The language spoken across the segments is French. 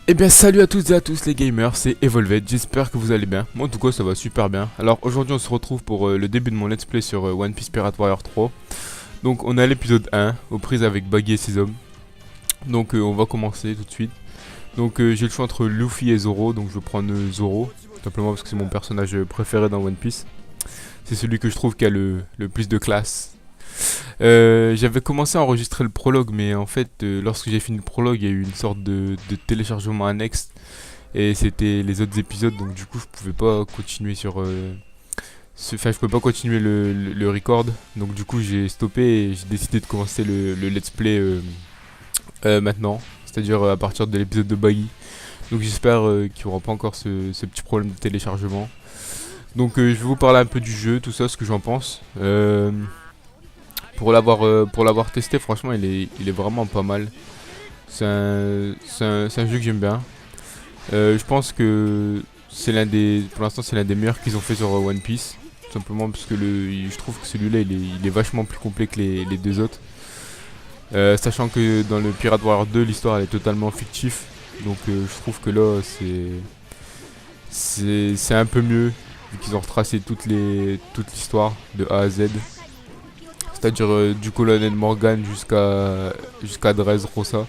Eh bien salut à toutes et à tous les gamers, c'est Evolved, j'espère que vous allez bien. Moi en tout cas ça va super bien. Alors aujourd'hui on se retrouve pour le début de mon let's play sur One Piece Pirate Warrior 3. Donc on est à l'épisode 1, aux prises avec Baggy et ses hommes. Donc on va commencer tout de suite. Donc j'ai le choix entre Luffy et Zoro, donc je vais prendre Zoro. Simplement parce que c'est mon personnage préféré dans One Piece. C'est celui que je trouve qui a le plus de classe. J'avais commencé à enregistrer le prologue, mais en fait, lorsque j'ai fini le prologue, il y a eu une sorte de téléchargement annexe et c'était les autres épisodes, donc du coup, je pouvais pas continuer sur. Enfin, je pouvais pas continuer le record, donc du coup, j'ai stoppé et j'ai décidé de commencer le let's play maintenant, c'est-à-dire à partir de l'épisode de Baggy. Donc j'espère qu'il n'y aura pas encore ce petit problème de téléchargement. Donc je vais vous parler un peu du jeu, tout ça, ce que j'en pense. Pour l'avoir testé, franchement, il est vraiment pas mal. C'est un jeu que j'aime bien. Je pense que pour l'instant, c'est l'un des meilleurs qu'ils ont fait sur One Piece. Tout simplement parce que je trouve que celui-là, il est vachement plus complet que les deux autres. Sachant que dans le Pirate Warrior 2, l'histoire elle est totalement fictive. Donc je trouve que là, c'est un peu mieux vu qu'ils ont retracé toute l'histoire de A à Z. C'est-à-dire du colonel Morgan jusqu'à Dressrosa.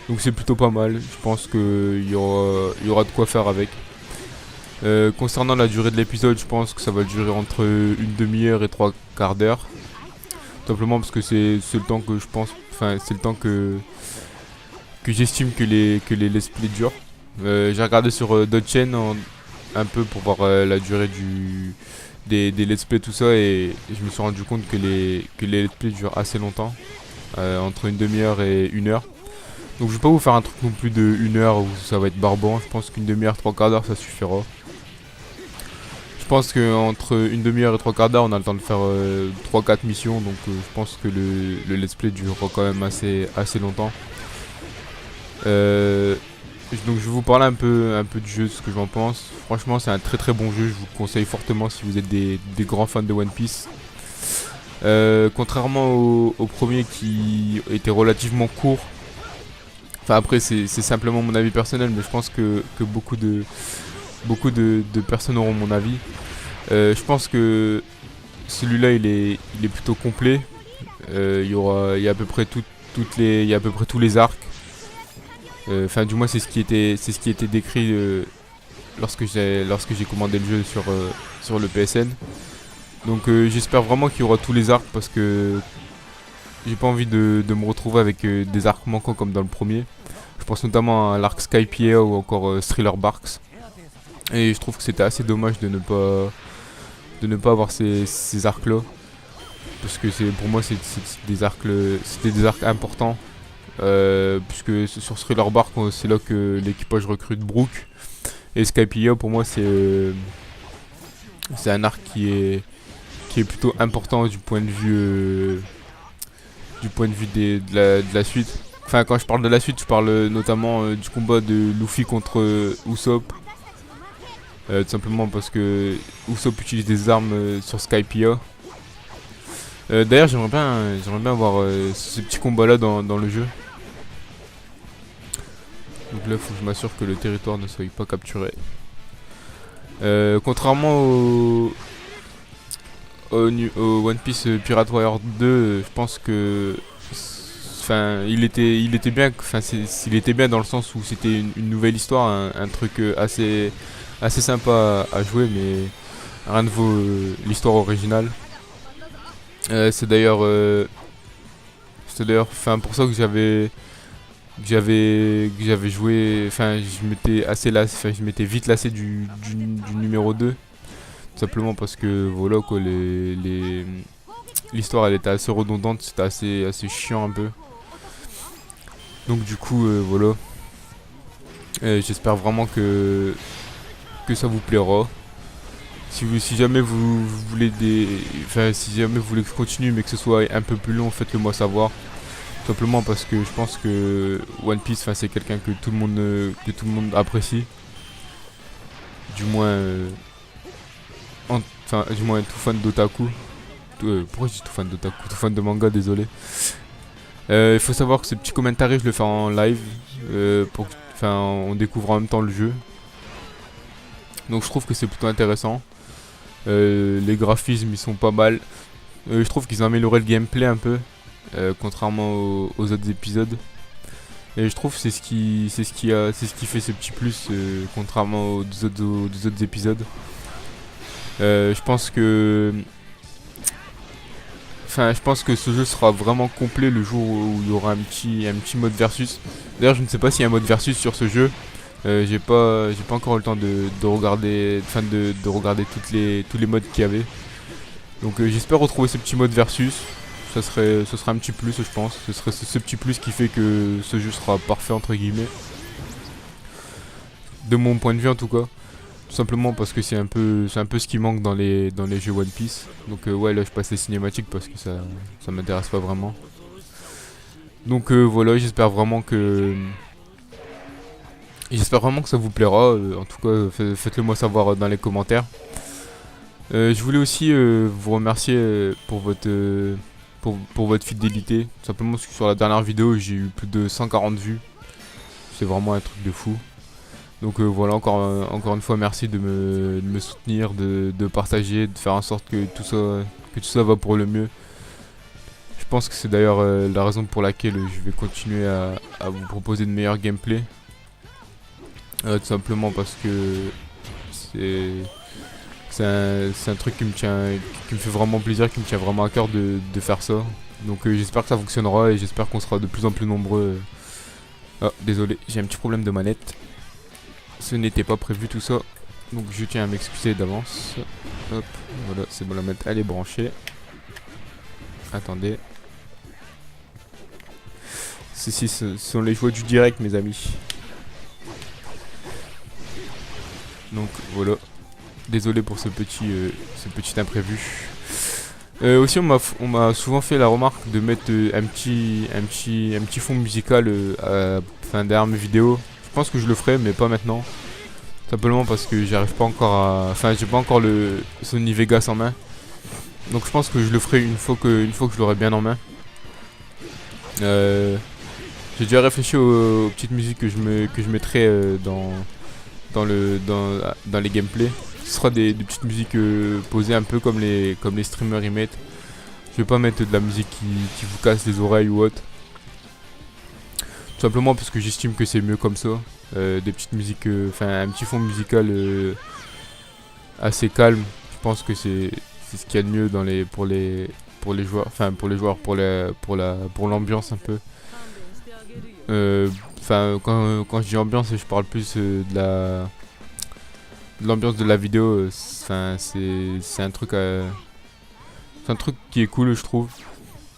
Donc c'est plutôt pas mal. Je pense qu'il y aura de quoi faire avec. Concernant la durée de l'épisode, je pense que ça va durer entre une demi-heure et trois quarts d'heure. Tout simplement parce que c'est le temps que je pense. Enfin, c'est le temps que j'estime que les let's play durent. J'ai regardé sur d'autres chaînes un peu pour voir la durée des let's play tout ça et je me suis rendu compte que les let's play durent assez longtemps, entre une demi-heure et une heure. Donc je vais pas vous faire un truc non plus de une heure où ça va être barbant. Je pense qu'une demi-heure, trois quarts d'heure ça suffira. Je pense qu'entre une demi-heure et trois quarts d'heure on a le temps de faire 3-4 missions, donc je pense que le let's play durera quand même assez longtemps. Donc je vais vous parler un peu du jeu, de ce que j'en pense. Franchement c'est un très très bon jeu, je vous le conseille fortement si vous êtes des grands fans de One Piece. Contrairement au premier qui était relativement court. Enfin après c'est simplement mon avis personnel, mais je pense que beaucoup de personnes auront mon avis. Je pense que celui-là il est plutôt complet. Il y a à peu près il y a à peu près tous les arcs. Enfin du moins c'est ce qui était décrit lorsque j'ai commandé le jeu sur le PSN. Donc j'espère vraiment qu'il y aura tous les arcs parce que j'ai pas envie de me retrouver avec des arcs manquants comme dans le premier. Je pense notamment à l'arc Skypiea ou encore Thriller Barks. Et je trouve que c'était assez dommage de ne pas avoir ces arcs là. Parce que pour moi c'était des arcs importants. Puisque sur Thriller Bark c'est là que l'équipage recrute Brook. Et Skypiea pour moi c'est un arc qui est plutôt important du point de vue de la suite. Enfin quand je parle de la suite je parle notamment du combat de Luffy contre Usopp. Tout simplement parce que Usopp utilise des armes sur Skypiea. D'ailleurs j'aimerais bien voir ce petit combat là dans le jeu. Donc là, il faut que je m'assure que le territoire ne soit pas capturé. Contrairement au One Piece Pirate Warrior 2, je pense que, enfin, il était bien. Enfin, il était bien dans le sens où c'était une nouvelle histoire, un truc assez sympa à jouer, mais rien ne vaut l'histoire originale. C'est d'ailleurs, enfin, pour ça que j'avais joué, enfin je m'étais assez lassé, enfin je m'étais vite lassé du numéro 2. Tout simplement parce que voilà quoi, l'histoire elle était assez redondante, c'était assez chiant un peu. Donc du coup voilà. J'espère vraiment que ça vous plaira. Si jamais vous voulez si jamais vous voulez que je continue mais que ce soit un peu plus long, faites-le moi savoir. Simplement parce que je pense que One Piece, c'est quelqu'un que tout le monde apprécie. Du moins, du moins tout fan d'otaku. Pourquoi je dis tout fan d'otaku? Tout fan de manga, désolé. Il faut savoir que ce petit commentaire, je le fais en live. Enfin, on découvre en même temps le jeu. Donc je trouve que c'est plutôt intéressant. Les graphismes ils sont pas mal. Je trouve qu'ils ont amélioré le gameplay un peu, contrairement aux autres épisodes. Et je trouve que c'est ce qui fait ce petit plus, contrairement aux autres épisodes. Je pense que ce jeu sera vraiment complet le jour où il y aura un petit mode versus. D'ailleurs, je ne sais pas s'il y a un mode versus sur ce jeu. J'ai pas encore eu le temps de regarder, de regarder tous les modes qu'il y avait. Donc j'espère retrouver ce petit mode versus. Ce serait un petit plus, je pense. Ce serait ce petit plus qui fait que ce jeu sera parfait entre guillemets. De mon point de vue en tout cas. Tout simplement parce que c'est un peu ce qui manque dans les jeux One Piece. Donc ouais, là je passe les cinématiques parce que ça m'intéresse pas vraiment. Donc voilà, j'espère vraiment que ça vous plaira. En tout cas, faites-le moi savoir dans les commentaires. Je voulais aussi vous remercier pour votre fidélité. Tout simplement parce que sur la dernière vidéo, j'ai eu plus de 140 vues. C'est vraiment un truc de fou. Donc voilà, encore une fois, merci de me soutenir, de partager, de faire en sorte que tout ça va pour le mieux. Je pense que c'est d'ailleurs la raison pour laquelle je vais continuer à vous proposer de meilleurs gameplays. Tout simplement parce que c'est un truc qui me fait vraiment plaisir, qui me tient vraiment à cœur de faire ça. Donc j'espère que ça fonctionnera et j'espère qu'on sera de plus en plus nombreux. Ah, désolé, j'ai un petit problème de manette. Ce n'était pas prévu tout ça. Donc je tiens à m'excuser d'avance. Hop, voilà, c'est bon, la manette elle est branchée. Attendez. Ceci ce sont les joies du direct, mes amis. Donc voilà. Désolé pour ce petit imprévu. Aussi on m'a souvent fait la remarque de mettre un petit fond musical derrière mes vidéos. Je pense que je le ferai mais pas maintenant. Simplement parce que j'arrive pas encore à. Enfin j'ai pas encore le Sony Vegas en main. Donc je pense que je le ferai une fois que je l'aurai bien en main. J'ai déjà réfléchi aux petites musiques que je mettrai dans les gameplays. Ce sera des petites musiques posées un peu comme les streamers y mettent. Je vais pas mettre de la musique qui vous casse les oreilles ou autre. Tout simplement parce que j'estime que c'est mieux comme ça. Des petites musiques, un petit fond musical assez calme. Je pense que c'est ce qu'il y a de mieux pour les joueurs, pour l'ambiance un peu. Quand je dis ambiance, je parle plus de l'ambiance de la vidéo. C'est un truc qui est cool, je trouve,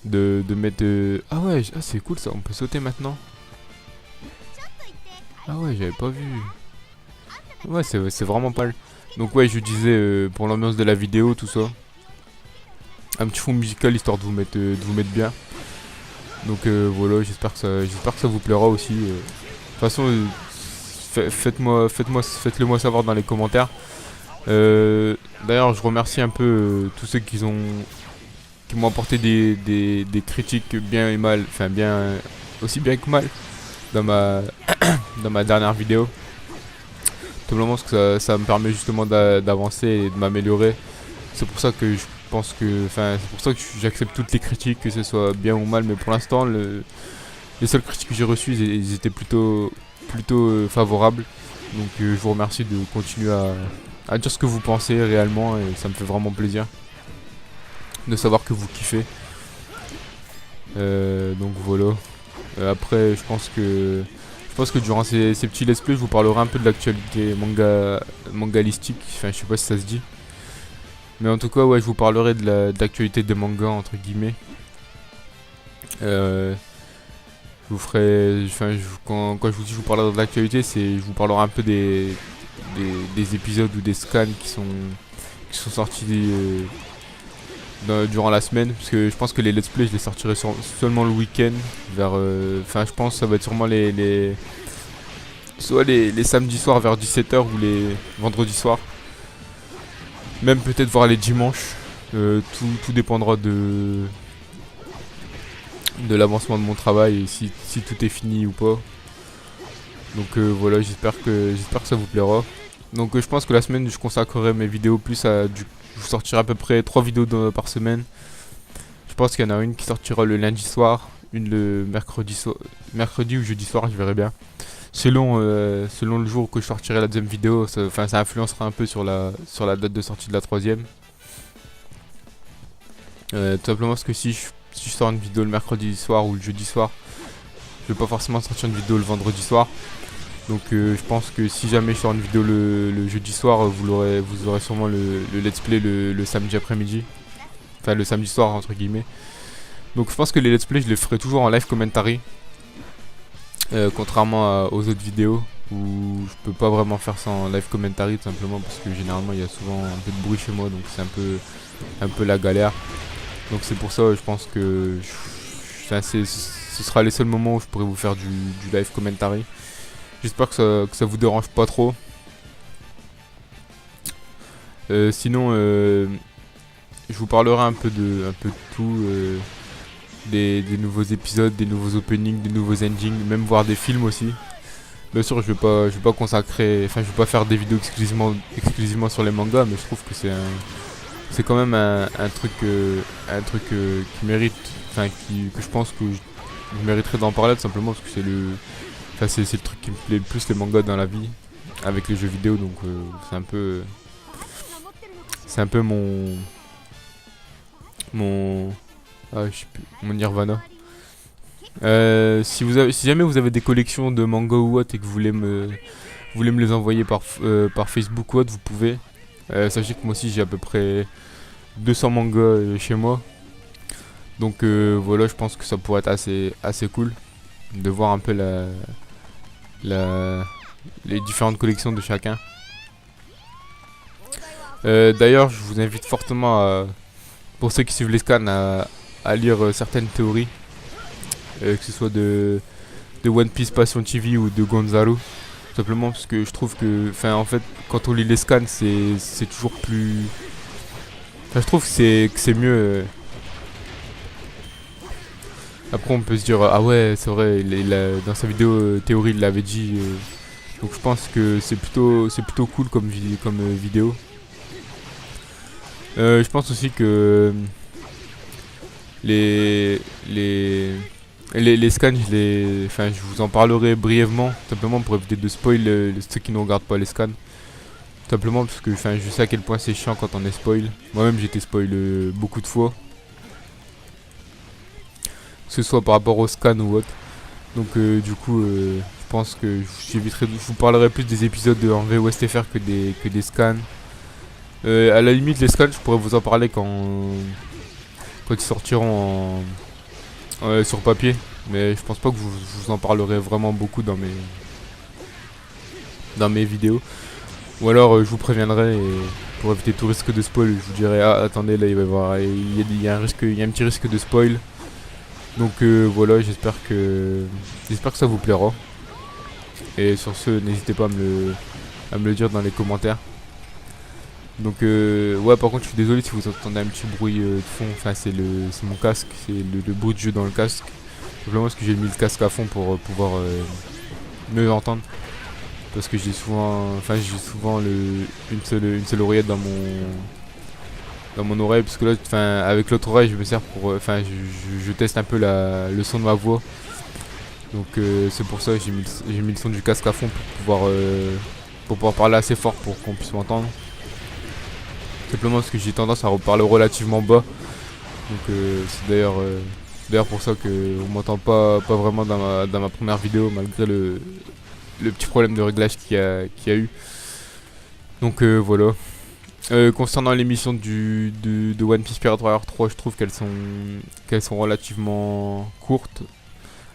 de mettre. Ah ouais, c'est cool ça. On peut sauter maintenant. Ah ouais, j'avais pas vu. Ouais, c'est vraiment pas mal. Donc ouais, je disais pour l'ambiance de la vidéo, tout ça. Un petit fond musical histoire de vous mettre bien. Donc voilà, j'espère que ça vous plaira aussi. De toute façon, faites-le moi savoir dans les commentaires. D'ailleurs, je remercie un peu tous ceux qui m'ont apporté des critiques bien et mal, enfin bien aussi bien que mal dans ma dernière vidéo. Tout simplement parce que ça me permet justement d'avancer et de m'améliorer. C'est pour ça que je pense que, c'est pour ça que j'accepte toutes les critiques, que ce soit bien ou mal. Mais pour l'instant, les seules critiques que j'ai reçues, ils étaient plutôt favorables. Donc je vous remercie de continuer à dire ce que vous pensez réellement, et ça me fait vraiment plaisir de savoir que vous kiffez. Donc voilà. Après, je pense que durant ces petits let's play, je vous parlerai un peu de l'actualité mangalistique. Enfin, je sais pas si ça se dit. Mais en tout cas, ouais, je vous parlerai de l'actualité des mangas, entre guillemets. Je vous ferai. Quand je vous dis je vous parlerai de l'actualité, je vous parlerai un peu des épisodes ou des scans qui sont sortis durant la semaine. Parce que je pense que les let's play, je les sortirai seulement le week-end. Je pense que ça va être sûrement soit les samedis soirs vers 17 h ou les vendredis soirs. Même peut-être voir les dimanches. Tout dépendra de l'avancement de mon travail et si tout est fini ou pas. Donc voilà, j'espère que ça vous plaira. Donc je pense que la semaine je consacrerai mes vidéos plus à je sortirai à peu près 3 vidéos par semaine. Je pense qu'il y en a une qui sortira le lundi soir, une le mercredi ou jeudi soir, je verrai bien. Selon le jour que je sortirai la deuxième vidéo, ça influencera un peu sur la date de sortie de la troisième. Tout simplement parce que si je sors une vidéo le mercredi soir ou le jeudi soir, je vais pas forcément sortir une vidéo le vendredi soir. Donc je pense que si jamais je sors une vidéo le jeudi soir, vous aurez sûrement le let's play le samedi après-midi. Enfin le samedi soir entre guillemets. Donc je pense que les let's play je les ferai toujours en live commentary. Contrairement aux autres vidéos où je peux pas vraiment faire ça en live commentary tout simplement parce que généralement il y a souvent un peu de bruit chez moi, donc c'est un peu la galère. Donc c'est pour ça je pense que ce sera les seuls moments où je pourrai vous faire du live commentary. J'espère que ça vous dérange pas trop. Sinon je vous parlerai un peu de tout, des nouveaux épisodes, des nouveaux openings, des nouveaux endings, même voir des films aussi. Bien sûr je vais pas je vais pas faire des vidéos exclusivement sur les mangas, mais je trouve que c'est quand même un truc qui mérite, que je pense que je mériterais d'en parler tout simplement parce que c'est le truc qui me plaît le plus, les mangas dans la vie avec les jeux vidéo, donc c'est un peu je sais plus, mon Nirvana. Si jamais vous avez des collections de mangas ou autre et que vous voulez me les envoyer par Facebook ou autre, vous pouvez. Sachez que moi aussi j'ai à peu près 200 mangas chez moi. Donc voilà, je pense que ça pourrait être assez cool de voir un peu les différentes collections de chacun. D'ailleurs, je vous invite fortement pour ceux qui suivent les scans à lire certaines théories, que ce soit de One Piece Passion TV ou de Gonzalo. Simplement parce que je trouve que, en fait, quand on lit les scans, c'est toujours plus. Je trouve que c'est mieux. Après, on peut se dire, ah ouais, c'est vrai, dans sa vidéo théorie, il l'avait dit. Donc, je pense que c'est plutôt cool comme vidéo. Je pense aussi que les scans, je vous en parlerai brièvement, simplement pour éviter de spoil ceux qui ne regardent pas les scans. Tout simplement parce que je sais à quel point c'est chiant quand on est spoil. Moi-même j'ai été spoil beaucoup de fois. Que ce soit par rapport aux scans ou autre. Donc du coup je pense que je vous parlerai plus des épisodes en VOSTFR que des scans. À la limite les scans je pourrais vous en parler quand ils sortiront sur papier. Mais je pense pas que je vous en parlerai vraiment beaucoup dans mes vidéos. Ou alors je vous préviendrai et pour éviter tout risque de spoil, je vous dirai ah attendez là il y a un petit risque de spoil. Donc voilà, j'espère que ça vous plaira. Et sur ce, n'hésitez pas à me le dire dans les commentaires. Donc ouais, par contre je suis désolé si vous entendez un petit bruit de fond, c'est mon casque, c'est le bruit de jeu dans le casque. Simplement parce que j'ai mis le casque à fond pour pouvoir mieux entendre. Parce que j'ai souvent une seule oreillette dans mon oreille, parce que là avec l'autre oreille je me sers pour je teste un peu le son de ma voix. Donc c'est pour ça que j'ai mis le son du casque à fond pour pouvoir parler assez fort pour qu'on puisse m'entendre. Simplement parce que j'ai tendance à parler relativement bas. Donc c'est d'ailleurs pour ça que on m'entend pas vraiment dans ma première vidéo, malgré le petit problème de réglage qu'il y a eu. Donc voilà. Concernant l'émission de One Piece Pirate Warrior 3, je trouve qu'elles sont relativement courtes.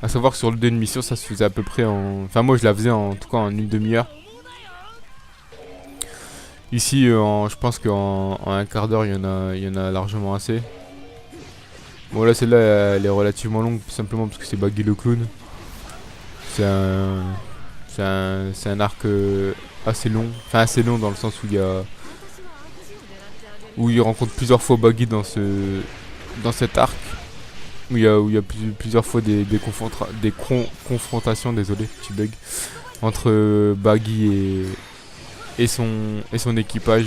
A savoir que sur le 2 émission ça se faisait à peu près moi je la faisais en tout cas en une demi-heure. Ici je pense qu'en un quart d'heure il y en a largement assez. Bon là celle-là elle est relativement longue simplement parce que c'est Baggy le Clown. C'est un arc assez long. Assez long dans le sens où il rencontre plusieurs fois Baggy dans cet arc. Où il y a plusieurs fois des confrontations, désolé, petit bug. entre Baggy et son équipage.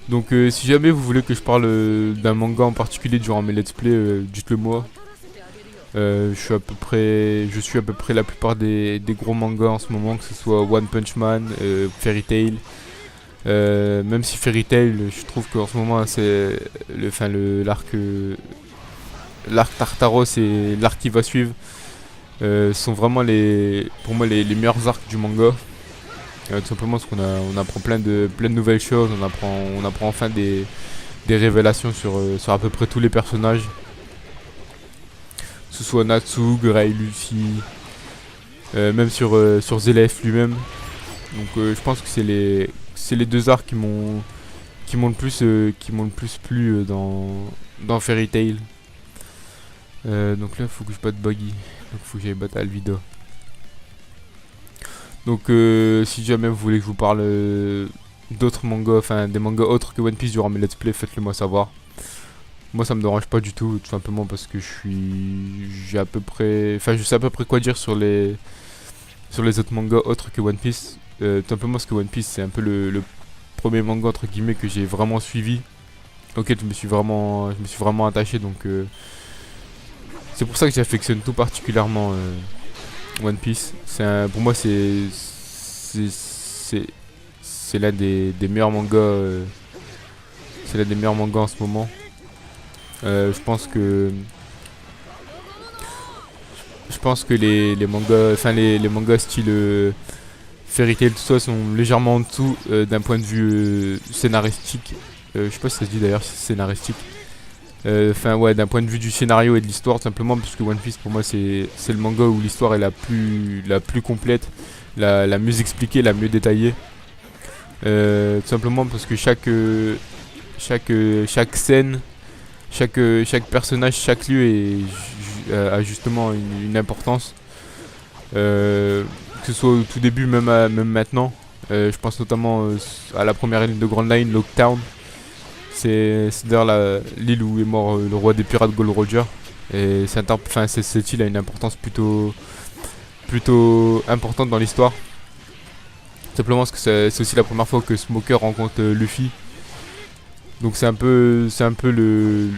Donc si jamais vous voulez que je parle d'un manga en particulier durant mes let's play, dites-le moi. Je suis à peu près la plupart des gros mangas en ce moment, que ce soit One Punch Man, Fairy Tail. Même si Fairy Tail, je trouve qu'en ce moment c'est l'arc Tartaros et l'arc qui va suivre sont vraiment pour moi les meilleurs arcs du manga. Tout simplement parce on apprend plein de nouvelles choses, on apprend enfin des révélations sur à peu près tous les personnages. Que ce soit Natsu, Gray, Luffy, même sur Zelef lui-même. Donc je pense que c'est les deux arcs qui m'ont le plus plu dans Fairy Tail. Donc là, il faut que je batte Baggy. Donc il faut que j'aille battre Alvida. Donc si jamais vous voulez que je vous parle d'autres mangas, enfin des mangas autres que One Piece durant mes let's play, faites-le moi savoir. Moi ça me dérange pas du tout simplement parce que je sais à peu près quoi dire sur les autres mangas autres que One Piece. Tout simplement parce que One Piece c'est un peu le premier manga entre guillemets que j'ai vraiment suivi, auquel je me suis vraiment attaché, donc c'est pour ça que j'affectionne tout particulièrement One Piece. Pour moi c'est l'un des meilleurs mangas, c'est l'un des meilleurs mangas en ce moment. Je pense que les mangas, enfin les mangas style Fairy Tail tout ça sont légèrement en dessous d'un point de vue scénaristique. Je sais pas si ça se dit d'ailleurs scénaristique. Enfin ouais, d'un point de vue du scénario et de l'histoire, tout simplement parce que One Piece pour moi c'est le manga où l'histoire est la plus complète, la mieux expliquée, la mieux détaillée. Tout simplement parce que chaque scène, chaque personnage, chaque lieu a justement une importance. Que ce soit au tout début, même maintenant. Je pense notamment à la première île de Grand Line, Locktown. C'est d'ailleurs l'île où est mort le roi des pirates Gold Roger. Et cette île a une importance plutôt importante dans l'histoire. Simplement parce que c'est aussi la première fois que Smoker rencontre Luffy. Donc c'est un peu le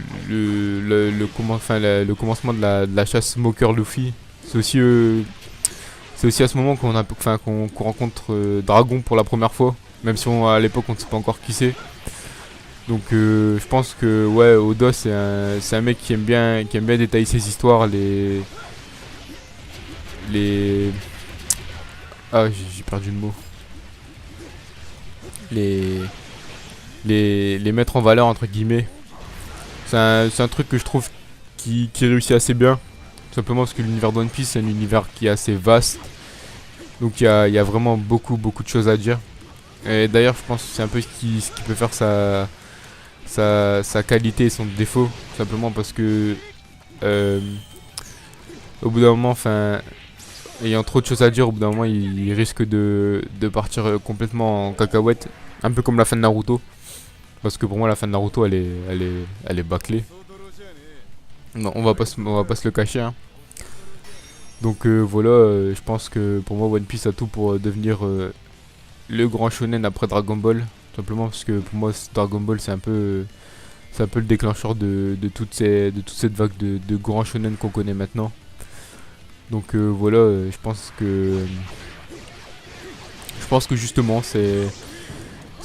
commencement de la chasse Smoker Luffy. C'est aussi à ce moment qu'on rencontre Dragon pour la première fois, même si à l'époque on ne sait pas encore qui c'est. Donc je pense que ouais, Oda c'est un mec qui aime bien détailler ses histoires, j'ai perdu le mot. Les mettre en valeur entre guillemets. C'est un truc que je trouve qui réussit assez bien. Tout simplement parce que l'univers de One Piece c'est un univers qui est assez vaste. Donc il y a vraiment beaucoup de choses à dire. Et d'ailleurs je pense que c'est un peu ce qui peut faire sa qualité et son défaut. Tout simplement parce que au bout d'un moment, enfin, ayant trop de choses à dire, au bout d'un moment il risque de partir complètement en cacahuète. Un peu comme la fin de Naruto. Parce que pour moi la fin de Naruto elle est bâclée. Non, on va pas se le cacher hein. Donc voilà, je pense que pour moi One Piece a tout pour devenir le grand shonen après Dragon Ball. Tout simplement parce que pour moi Dragon Ball c'est un peu le déclencheur de toute cette vague de grands shonen qu'on connaît maintenant. Donc voilà, je pense que justement c'est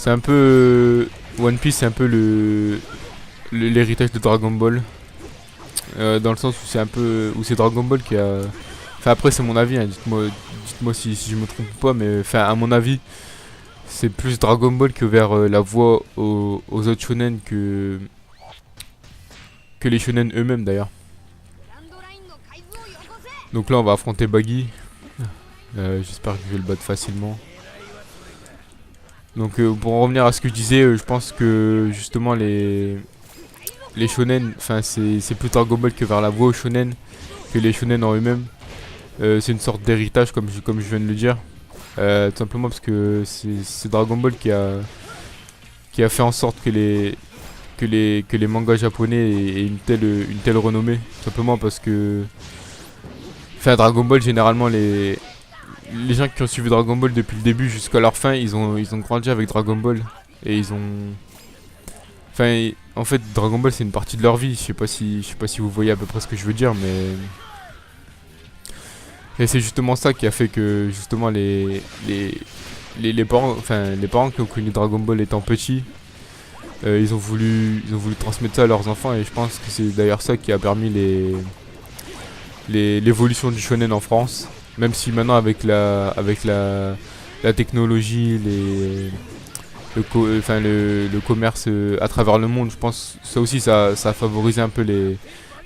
un peu One Piece c'est un peu l'héritage de Dragon Ball. Dans le sens où c'est Dragon Ball qui a... Enfin après c'est mon avis hein, dites-moi si je me trompe pas, mais enfin à mon avis c'est plus Dragon Ball qui a ouvert la voie aux autres shonen que les shonen eux-mêmes d'ailleurs. Donc là on va affronter Baggy. J'espère que je vais le battre facilement. Donc pour en revenir à ce que je disais, je pense que justement les shonen, enfin c'est plus Dragon Ball qui a ouvert la voie aux shonen que les shonen en eux-mêmes. C'est une sorte d'héritage comme je viens de le dire. Tout simplement parce que c'est Dragon Ball qui a fait en sorte que les mangas japonais aient une telle renommée. Tout simplement parce que Enfin, Dragon Ball, généralement, les gens qui ont suivi Dragon Ball depuis le début jusqu'à leur fin, ils ont grandi avec Dragon Ball. Et ils ont... Enfin, en fait, Dragon Ball, c'est une partie de leur vie. Je sais pas si vous voyez à peu près ce que je veux dire, mais... Et c'est justement ça qui a fait que, justement, les parents, enfin, les parents qui ont connu Dragon Ball étant petits, ils ont voulu transmettre ça à leurs enfants. Et je pense que c'est d'ailleurs ça qui a permis l'évolution du shonen en France. Même si maintenant, avec la technologie, le commerce à travers le monde, je pense que ça aussi ça a favorisé un peu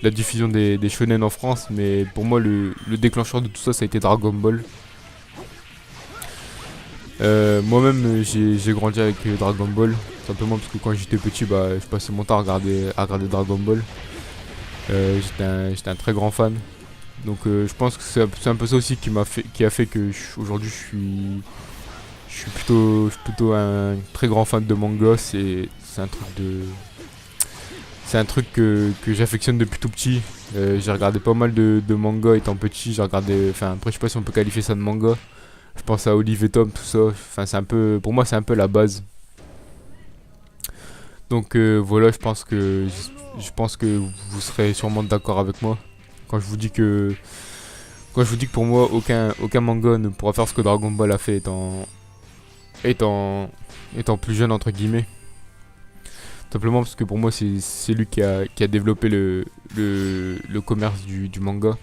la diffusion des shonen en France. Mais pour moi, le déclencheur de tout ça, ça a été Dragon Ball. Moi-même, j'ai grandi avec Dragon Ball, simplement parce que quand j'étais petit, bah, je passais mon temps à regarder Dragon Ball. J'étais un très grand fan. Donc je pense que c'est un peu ça aussi qui a fait que aujourd'hui je suis plutôt un très grand fan de manga. C'est un truc que j'affectionne depuis tout petit. J'ai regardé pas mal de mangas étant petit. J'ai regardé, enfin après je sais pas si on peut qualifier ça de manga. Je pense à Olive et Tom, tout ça. Enfin c'est un peu, pour moi c'est un peu la base. Donc voilà, je pense que vous serez sûrement d'accord avec moi quand je vous dis que pour moi aucun manga ne pourra faire ce que Dragon Ball a fait étant plus jeune entre guillemets. Simplement parce que pour moi c'est lui qui a développé le commerce du manga.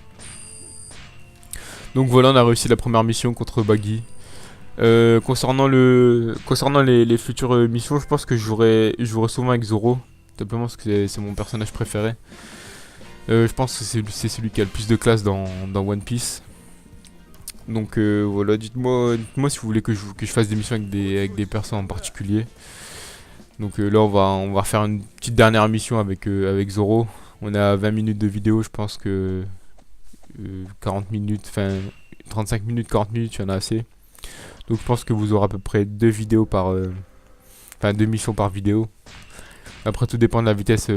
Donc voilà, on a réussi la première mission contre Baggy. Concernant les futures missions, je pense que je jouerai souvent avec Zoro. Simplement parce que c'est mon personnage préféré. Je pense que c'est celui qui a le plus de classe dans One Piece. Donc voilà, dites-moi si vous voulez que je fasse des missions avec des personnes en particulier. Donc là on va faire une petite dernière mission avec Zoro. On a 20 minutes de vidéo, je pense que 40 minutes, enfin 35 minutes, 40 minutes, il y en a assez. Donc je pense que vous aurez à peu près deux vidéos enfin 2 missions par vidéo. Après tout dépend de la vitesse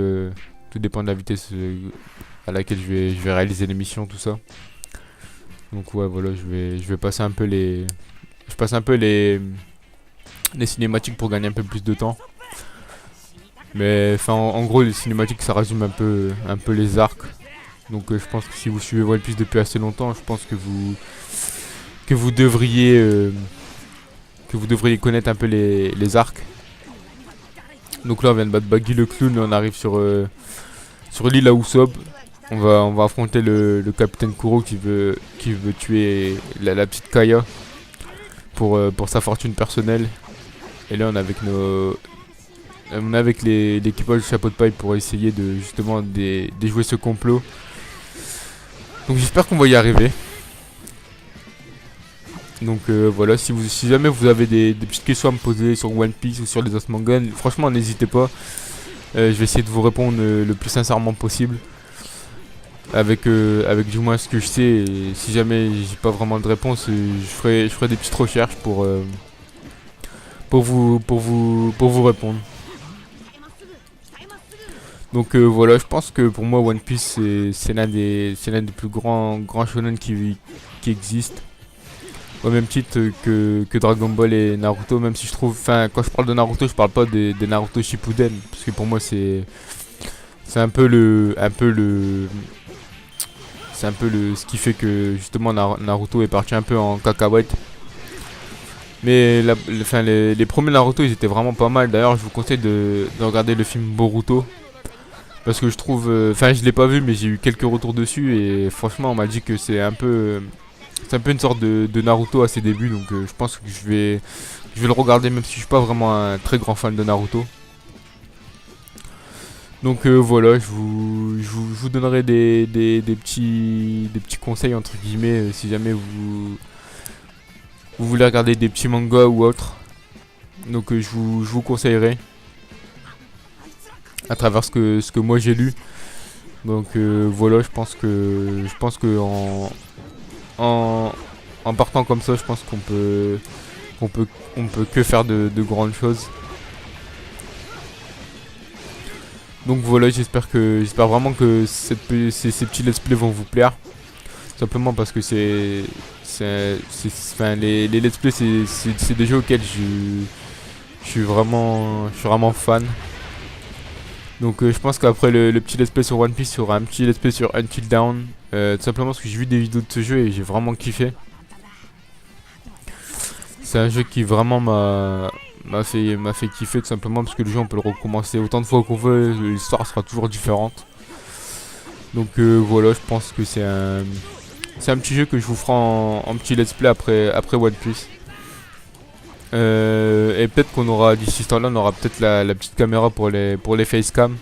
à laquelle je vais réaliser les missions, tout ça. Donc ouais, voilà, je vais passer un peu je passe un peu les cinématiques pour gagner un peu plus de temps. Mais enfin en gros les cinématiques ça résume un peu les arcs. Donc je pense que si vous suivez One Piece depuis assez longtemps, je pense que vous devriez connaître un peu les arcs. Donc là on vient de battre Baggy le clown, on arrive sur l'île à Usopp. On va affronter le capitaine Kuro qui veut tuer la petite Kaya pour sa fortune personnelle. Et là on est avec l'équipage du chapeau de paille pour essayer de justement déjouer ce complot. Donc j'espère qu'on va y arriver. Donc voilà, si jamais vous avez des petites questions à me poser sur One Piece ou sur les autres mangas, franchement n'hésitez pas. Je vais essayer de vous répondre le plus sincèrement possible. Avec du moins ce que je sais. Et si jamais j'ai pas vraiment de réponse, je ferai des petites recherches pour vous répondre. Donc voilà, je pense que pour moi One Piece c'est l'un des plus grands shonen qui existent. Au même titre que Dragon Ball et Naruto, même si je trouve, enfin quand je parle de Naruto, je parle pas des Naruto Shippuden, parce que pour moi c'est un peu ce qui fait que justement Naruto est parti un peu en cacahuète. Mais les premiers Naruto ils étaient vraiment pas mal. D'ailleurs je vous conseille de regarder le film Boruto. Parce que je trouve, enfin je l'ai pas vu mais j'ai eu quelques retours dessus et franchement on m'a dit que c'est un peu une sorte de Naruto à ses débuts. Donc je pense que je vais le regarder même si je suis pas vraiment un très grand fan de Naruto. Donc voilà, je vous donnerai des petits conseils entre guillemets si jamais vous voulez regarder des petits mangas ou autres. Donc je vous conseillerai à travers ce que moi j'ai lu. Donc voilà, je pense que en partant comme ça, je pense qu'on peut que faire de grandes choses. Donc voilà, j'espère vraiment que ces petits let's play vont vous plaire. Simplement parce que enfin, les let's play c'est des jeux auxquels je suis vraiment fan. Donc je pense qu'après le petit let's play sur One Piece, il y aura un petit let's play sur Until Dawn. Tout simplement parce que j'ai vu des vidéos de ce jeu et j'ai vraiment kiffé. C'est un jeu qui vraiment m'a fait kiffer, tout simplement parce que le jeu on peut le recommencer autant de fois qu'on veut, l'histoire sera toujours différente. Donc voilà, je pense que c'est un petit jeu que je vous ferai en petit let's play après One Piece. Et peut-être qu'on aura, d'ici ce temps-là, on aura peut-être la petite caméra pour les facecam.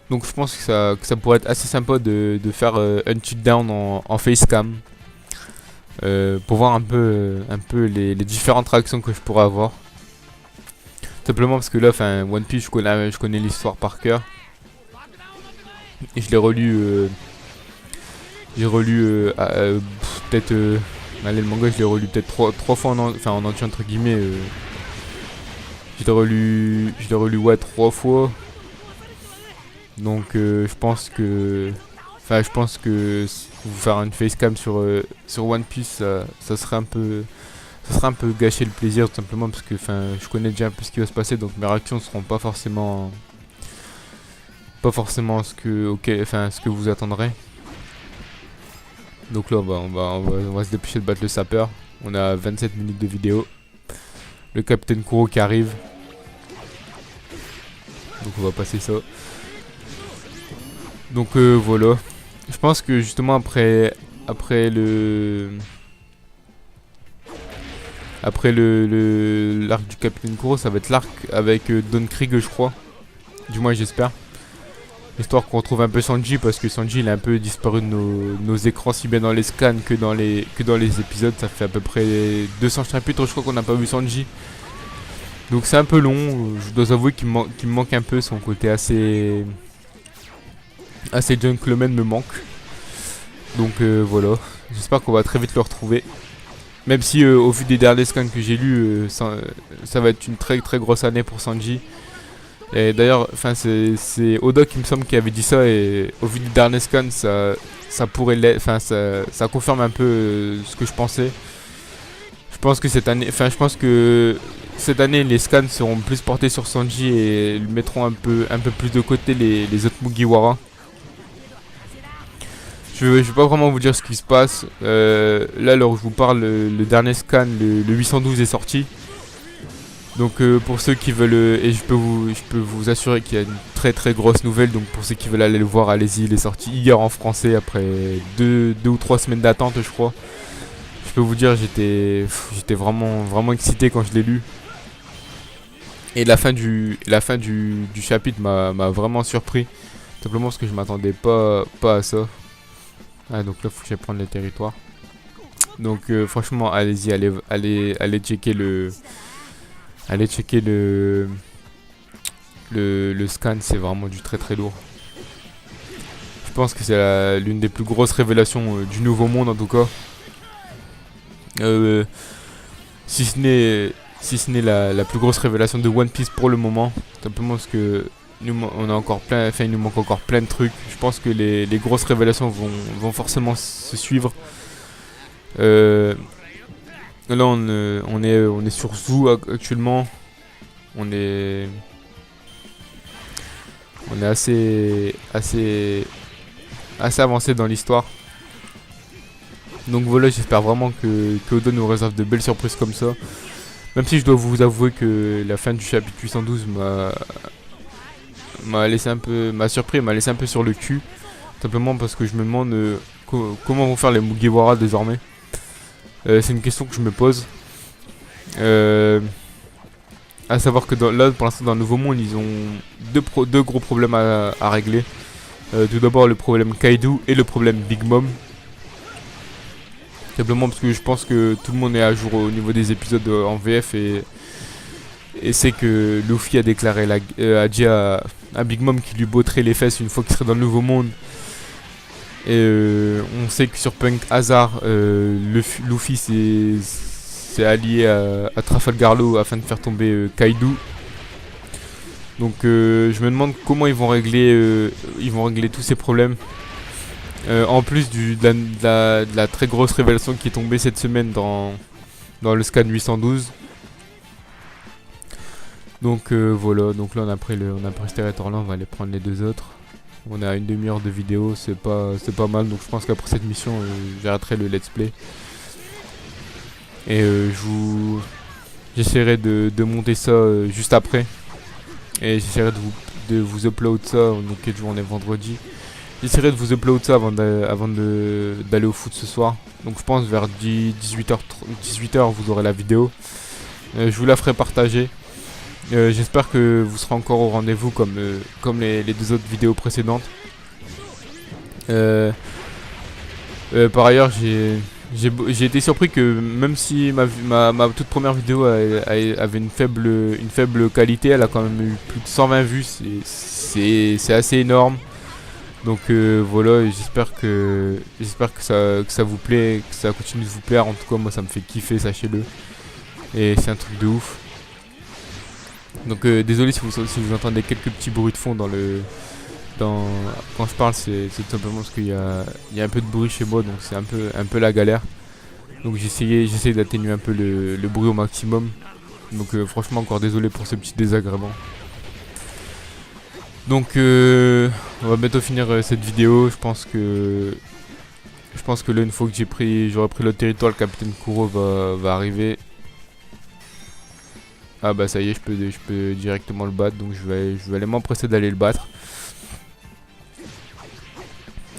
Donc je pense que ça pourrait être assez sympa de faire Until Dawn en facecam. Pour voir un peu les différentes réactions que je pourrais avoir. Simplement parce que là, One Piece, je connais l'histoire par cœur. Et je l'ai relu. J'ai relu peut-être. Allez, le manga, je l'ai relu peut-être trois fois en entier, entre guillemets. Je l'ai relu ouais, 3 fois. Donc je pense que vous faire une facecam sur One Piece, ça serait un peu gâcher le plaisir, tout simplement parce que je connais déjà un peu ce qui va se passer, donc mes réactions seront pas forcément ce que vous attendrez. Donc là on va se dépêcher de battre le sapeur. On a 27 minutes de vidéo. Le Capitaine Kuro qui arrive. Donc on va passer ça. Donc voilà. Je pense que justement après l'arc du Capitaine Kuro, ça va être l'arc avec Don Krieg, je crois. Du moins j'espère. Histoire qu'on retrouve un peu Sanji, parce que Sanji il a un peu disparu de nos écrans, si bien dans les scans que dans les épisodes. Ça fait à peu près 200 chapitres, je crois qu'on n'a pas vu Sanji. Donc c'est un peu long. Je dois avouer qu'il me manque un peu, son côté assez gentleman me manque. Donc voilà, j'espère qu'on va très vite le retrouver. Même si au vu des derniers scans que j'ai lus, ça va être une très très grosse année pour Sanji. Et d'ailleurs, c'est Oda qui me semble qui avait dit ça, et au vu des derniers scans, ça pourrait l'être, ça confirme un peu ce que je pensais. Je pense que cette année les scans seront plus portés sur Sanji et lui mettront un peu plus de côté les autres Mugiwara. Je vais pas vraiment vous dire ce qui se passe. Là, alors je vous parle, le dernier scan, le 812 est sorti. Donc pour ceux qui veulent, et je peux vous assurer qu'il y a une très très grosse nouvelle. Donc pour ceux qui veulent aller le voir, allez-y. Il est sorti hier en français après 2 ou 3 semaines d'attente, je crois. Je peux vous dire, j'étais vraiment excité quand je l'ai lu. Et la fin du chapitre m'a vraiment surpris. Simplement parce que je m'attendais pas à ça. Ah, donc là faut que j'aille prendre les territoires. Donc franchement allez-y, allez checker le scan, c'est vraiment du très très lourd. Je pense que c'est l'une des plus grosses révélations du nouveau monde, en tout cas. Si ce n'est la plus grosse révélation de One Piece pour le moment. Simplement parce que il nous manque encore plein de trucs. Je pense que les grosses révélations vont forcément se suivre. Là on est sur Zou actuellement. On est assez avancé dans l'histoire. Donc voilà, j'espère vraiment que Oda nous réserve de belles surprises comme ça. Même si je dois vous avouer que la fin du chapitre 812 m'a surpris, m'a laissé un peu sur le cul. Simplement parce que je me demande comment vont faire les Mugiwara désormais. C'est une question que je me pose. À savoir que là, pour l'instant, dans le Nouveau Monde, ils ont deux gros problèmes à régler. Tout d'abord, le problème Kaido et le problème Big Mom. Simplement parce que je pense que tout le monde est à jour au niveau des épisodes en VF, et c'est que Luffy a déclaré a dit à Big Mom qu'il lui botterait les fesses une fois qu'il serait dans le Nouveau Monde. Et on sait que sur Punk Hazard, Luffy s'est allié à Trafalgar Law afin de faire tomber Kaido. Donc je me demande comment ils vont régler tous ces problèmes. En plus de la très grosse révélation qui est tombée cette semaine dans le scan 812. Donc voilà, donc là on a pris ce territoire là, on va aller prendre les deux autres. On a une demi-heure de vidéo, c'est pas mal, donc je pense qu'après cette mission j'arrêterai le let's play. Et j'essaierai de monter ça juste après. Et j'essaierai de vous upload ça, donc quel jour on est vendredi. J'essaierai de vous upload ça avant d'aller au foot ce soir. Donc je pense vers 18h vous aurez la vidéo. Je vous la ferai partager. J'espère que vous serez encore au rendez-vous comme les deux autres vidéos précédentes. Par ailleurs, j'ai été surpris que même si ma toute première vidéo avait une faible qualité, elle a quand même eu plus de 120 vues. C'est assez énorme. Donc voilà, j'espère que ça vous plaît, que ça continue de vous plaire. En tout cas, moi ça me fait kiffer, sachez-le. Et c'est un truc de ouf. Donc désolé si vous entendez quelques petits bruits de fond quand je parle, c'est tout simplement parce qu'il y a un peu de bruit chez moi, donc c'est un peu la galère. Donc j'essaye d'atténuer un peu le bruit au maximum. Donc franchement encore désolé pour ce petit désagrément. Donc on va bientôt finir cette vidéo. Je pense que là une fois que j'aurai pris le territoire, le capitaine Kuro va arriver. Ah bah ça y est, je peux directement le battre, donc je vais aller m'empresser d'aller le battre.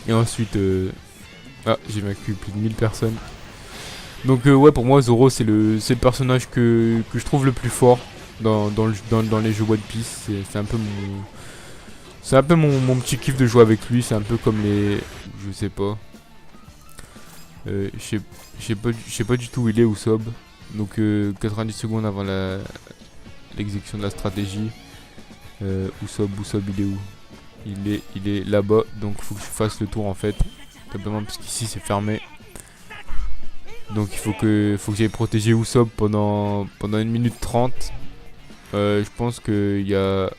Et ensuite j'ai vaincu plus de 1000 personnes. Donc ouais, pour moi Zoro c'est le personnage que je trouve le plus fort dans les jeux One Piece. C'est un peu mon petit kiff de jouer avec lui. C'est un peu comme les, je sais pas, je sais pas du tout où il est, Usopp. Donc 90 secondes avant l'exécution de la stratégie. Usopp il est où? Il est là-bas, donc faut que je fasse le tour en fait. Simplement parce qu'ici c'est fermé. Donc il faut que j'aille protéger Usopp pendant 1 minute 30. Je pense qu'il y a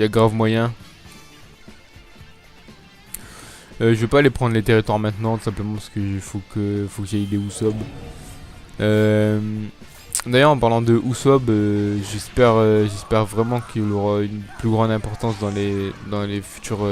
grave moyen. Je vais pas aller prendre les territoires maintenant, tout simplement parce qu'il faut que j'aille des Usopp. D'ailleurs, en parlant de Usopp, j'espère vraiment qu'il aura une plus grande importance dans les futurs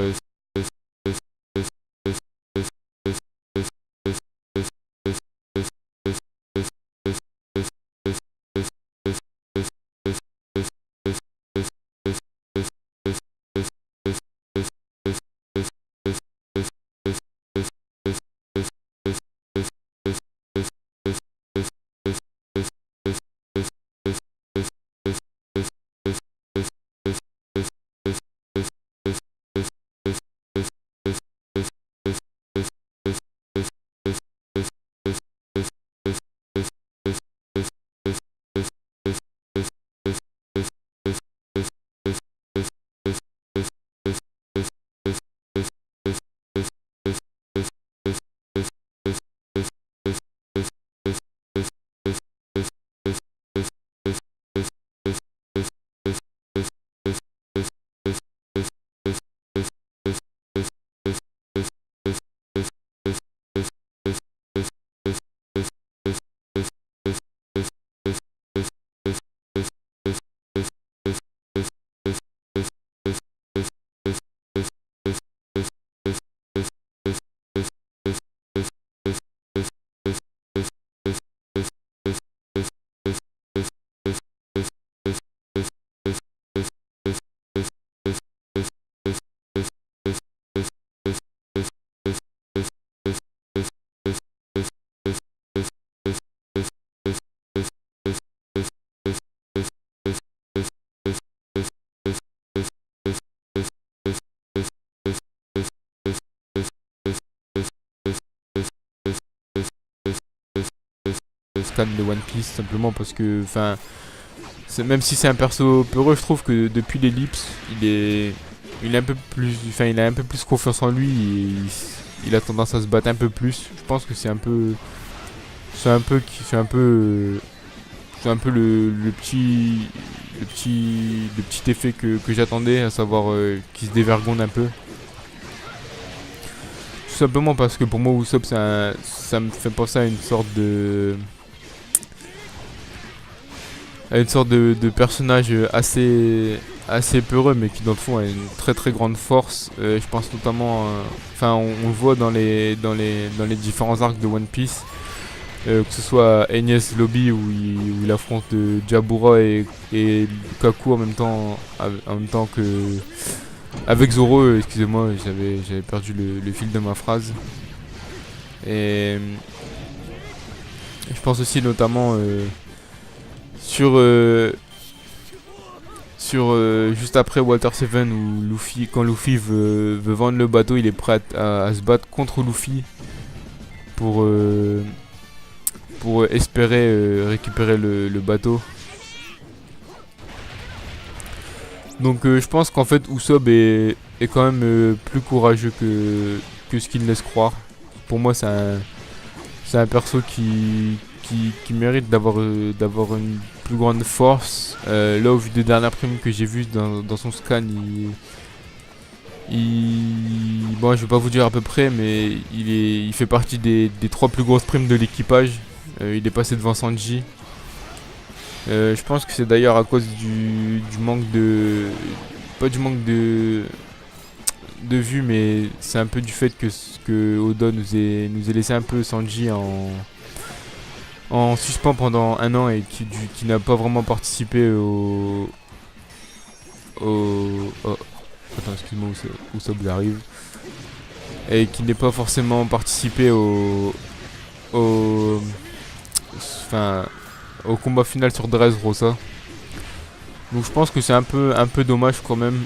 scans de One Piece, simplement parce que, enfin, même si c'est un perso peureux, je trouve que depuis l'ellipse, il est un peu plus, enfin, il a un peu plus confiance en lui et il a tendance à se battre un peu plus. Je pense que c'est un peu le petit effet que j'attendais, à savoir qu'il se dévergonde un peu. simplement parce que pour moi Usopp ça me fait penser à une sorte de personnage assez peureux, mais qui dans le fond a une très très grande force. Je pense notamment, enfin on le voit dans les différents arcs de One Piece, que ce soit Enies Lobby où il affronte Jabura et Lukaku en même temps que avec Zoro. Excusez-moi, j'avais perdu le fil de ma phrase. Et je pense aussi notamment juste après Water 7 où quand Luffy veut vendre le bateau, il est prêt à se battre contre Luffy pour espérer récupérer le bateau. Donc je pense qu'en fait Usopp est quand même plus courageux que ce qu'il laisse croire. Pour moi c'est un perso qui mérite d'avoir une plus grande force. Là au vu des dernières primes que j'ai vues dans son scan, bon je vais pas vous dire à peu près, mais il fait partie des 3 plus grosses primes de l'équipage. Il est passé devant Sanji. Je pense que c'est d'ailleurs à cause du manque de... Pas du manque de vue, mais c'est un peu du fait que Oda nous ait laissé un peu Sanji en suspens pendant 1 an et qui n'a pas vraiment participé attends, excuse-moi, Usopp arrive. Et qui n'est pas forcément participé enfin, au combat final sur Dressrosa. Donc je pense que c'est un peu dommage quand même.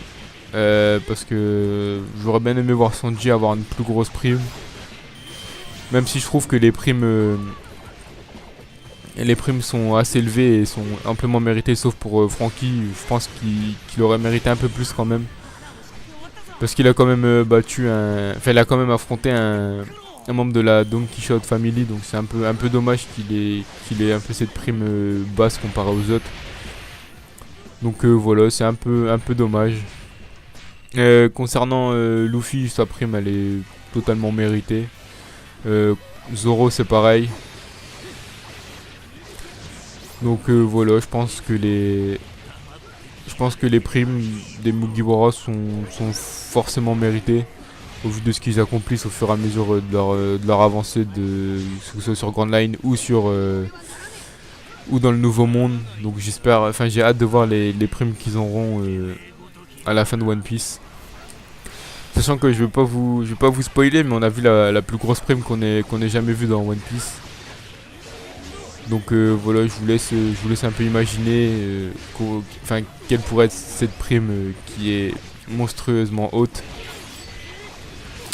Parce que j'aurais bien aimé voir Sanji avoir une plus grosse prime. Même si je trouve que les primes sont assez élevées et sont amplement méritées, sauf pour Franky. Je pense qu'il aurait mérité un peu plus quand même. Parce qu'il a quand même il a quand même affronté un membre de la Don Quichotte Family. Donc c'est un peu dommage qu'il ait un peu cette prime basse comparée aux autres. Donc voilà, c'est un peu dommage. Concernant Luffy, sa prime elle est totalement méritée. Zoro c'est pareil. Donc voilà, je pense que les primes des Mugiwara sont forcément méritées au vu de ce qu'ils accomplissent au fur et à mesure de leur avancée, que ce soit sur Grand Line ou ou dans le Nouveau Monde. Donc j'ai hâte de voir les primes qu'ils auront à la fin de One Piece. Sachant que je vais pas vous spoiler, mais on a vu la plus grosse prime qu'on ait jamais vue dans One Piece. Donc voilà, je vous laisse un peu imaginer quelle pourrait être cette prime qui est monstrueusement haute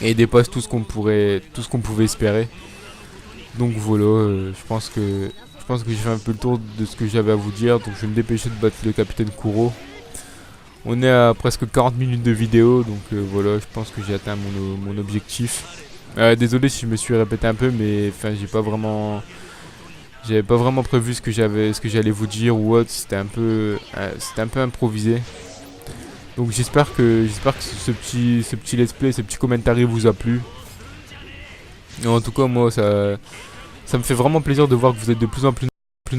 et dépasse tout ce qu'on pouvait espérer. Donc voilà, je pense que j'ai fait un peu le tour de ce que j'avais à vous dire. Donc je vais me dépêcher de battre le capitaine Kuro. On est à presque 40 minutes de vidéo, donc voilà, je pense que j'ai atteint mon objectif. Désolé si je me suis répété un peu, mais j'avais pas vraiment prévu ce que j'allais vous dire ou autre. C'était un peu improvisé. Donc j'espère que ce petit let's play, ce petit commentaire vous a plu. Et en tout cas moi ça me fait vraiment plaisir de voir que vous êtes de plus en plus